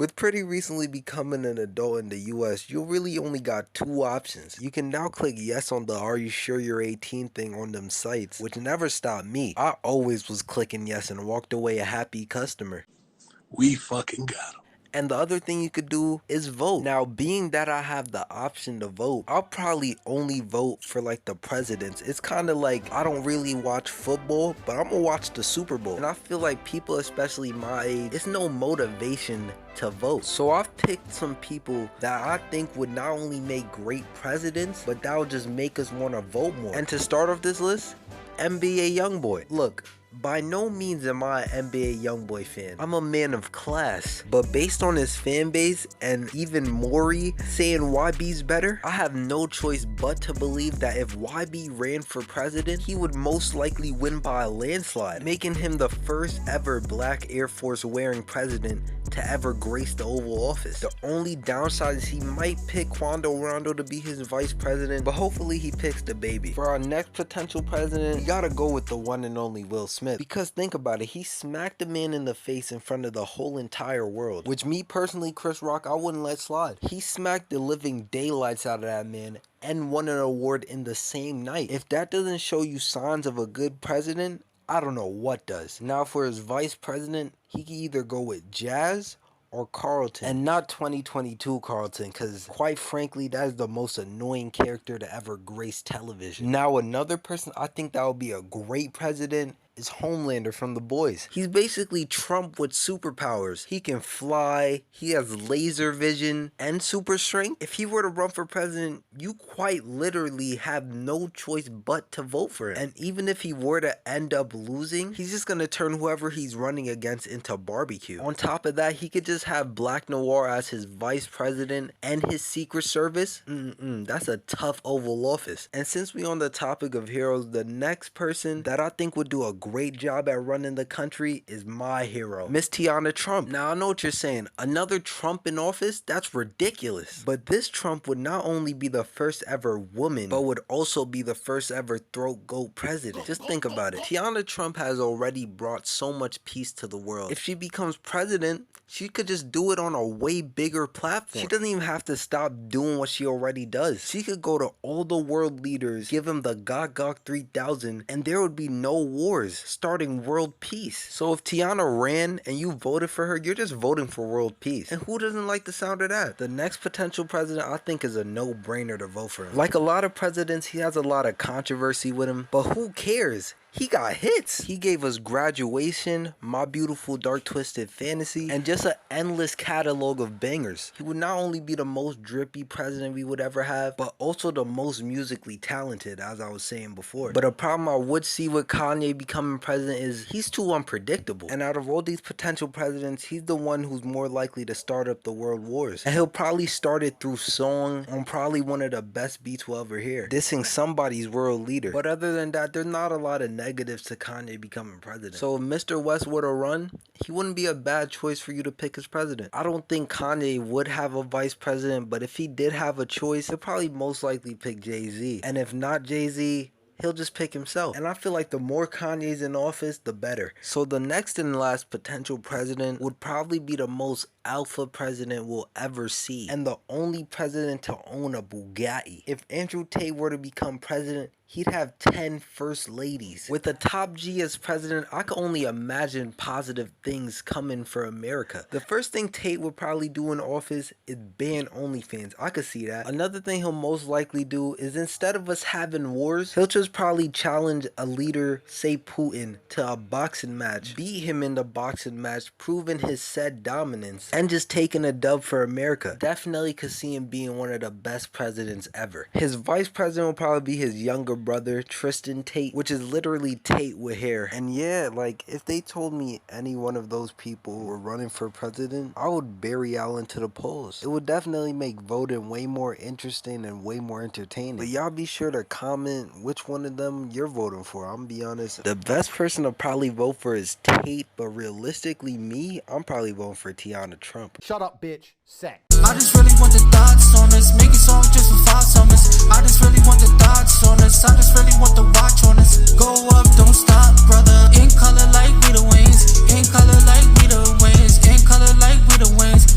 With pretty recently becoming an adult in the US, you really only got two options. You can now click yes on the "Are you sure you're 18" thing on them sites, which never stopped me. I always was clicking yes and walked away a happy customer. We fucking got him. And the other thing you could do is vote. Now, being that I have the option to vote, I'll probably only vote for like the presidents. It's kind of like I don't really watch football, but I'm gonna watch the Super Bowl. And I feel like people, especially my age, it's no motivation to vote. So I've picked some people that I think would not only make great presidents, but that would just make us want to vote more. And to start off this list, NBA Youngboy. Look, by no means am I an NBA Youngboy fan. I'm a man of class. But based on his fan base and even Maury saying YB's better, I have no choice but to believe that if YB ran for president, he would most likely win by a landslide, making him the first ever black Air Force wearing president to ever grace the Oval Office. The only downside is he might pick Quando Rondo to be his vice president, but hopefully he picks the baby. For our next potential president, we gotta go with the one and only Will Smith. Because think about it, he smacked a man in the face in front of the whole entire world, which me personally, Chris Rock, I wouldn't let slide. He smacked the living daylights out of that man and won an award in the same night. If that doesn't show you signs of a good president, I don't know what does. Now for his vice president, he can either go with Jazz or Carlton, and not 2022 Carlton, because quite frankly, that is the most annoying character to ever grace television. Now another person I think that would be a great president is Homelander from The Boys. He's basically Trump with superpowers. He can fly, he has laser vision, and super strength. If he were to run for president, you quite literally have no choice but to vote for him. And even if he were to end up losing, he's just gonna turn whoever he's running against into barbecue. On top of that, he could just have Black Noir as his vice president and his Secret Service. That's a tough Oval Office. And since we on the topic of heroes, the next person that I think would do a great job at running the country is my hero, Miss Tiana Trump. Now I know what you're saying, another Trump in office? That's ridiculous. But this Trump would not only be the first ever woman, but would also be the first ever throat goat president. Just think about it. Tiana Trump has already brought so much peace to the world. If she becomes president, she could just do it on a way bigger platform. She doesn't even have to stop doing what she already does. She could go to all the world leaders, give them the Gog 3000, and there would be no wars, starting world peace. So if Tiana ran and you voted for her, you're just voting for world peace. And who doesn't like the sound of that? The next potential president I think is a no-brainer to vote for him. Like a lot of presidents, he has a lot of controversy with him, but who cares? He got hits. He gave us Graduation, My Beautiful Dark Twisted Fantasy, and just an endless catalog of bangers. He would not only be the most drippy president we would ever have, but also the most musically talented, as I was saying before. But a problem I would see with Kanye becoming president is he's too unpredictable. And out of all these potential presidents, he's the one who's more likely to start up the world wars. And he'll probably start it through song on probably one of the best beats we'll ever hear, dissing somebody's world leader. But other than that, there's not a lot of negatives to Kanye becoming president. So if Mr. West were to run, he wouldn't be a bad choice for you to pick as president. I don't think Kanye would have a vice president, but if he did have a choice, he'll probably most likely pick Jay-Z. And if not Jay-Z, he'll just pick himself. And I feel like the more Kanye's in office, the better. So the next and last potential president would probably be the most alpha president we'll ever see, and the only president to own a Bugatti. If Andrew Tate were to become president, he'd have 10 first ladies. With a top G as president, I can only imagine positive things coming for America. The first thing Tate would probably do in office is ban OnlyFans. I could see that. Another thing he'll most likely do is, instead of us having wars, he'll just probably challenge a leader, say Putin, to a boxing match, beat him in the boxing match, proving his said dominance, and just taking a dub for America. Definitely could see him being one of the best presidents ever. His vice president will probably be his younger brother, Tristan Tate, which is literally Tate with hair. And yeah, like, if they told me any one of those people were running for president, I would bury Allen to the polls. It would definitely make voting way more interesting and way more entertaining. But y'all be sure to comment which one of them you're voting for. I'm gonna be honest, the best person to probably vote for is Tate, but realistically me, I'm probably voting for Tiana Trump. Shut up, bitch. Sex. I just really want the thoughts on us, making songs just for 5 summers. I just really want the thoughts on us, I just really want the watch on us. Go up, don't stop, brother. In color like we the wings, in color like we the wings, in color like we the wings.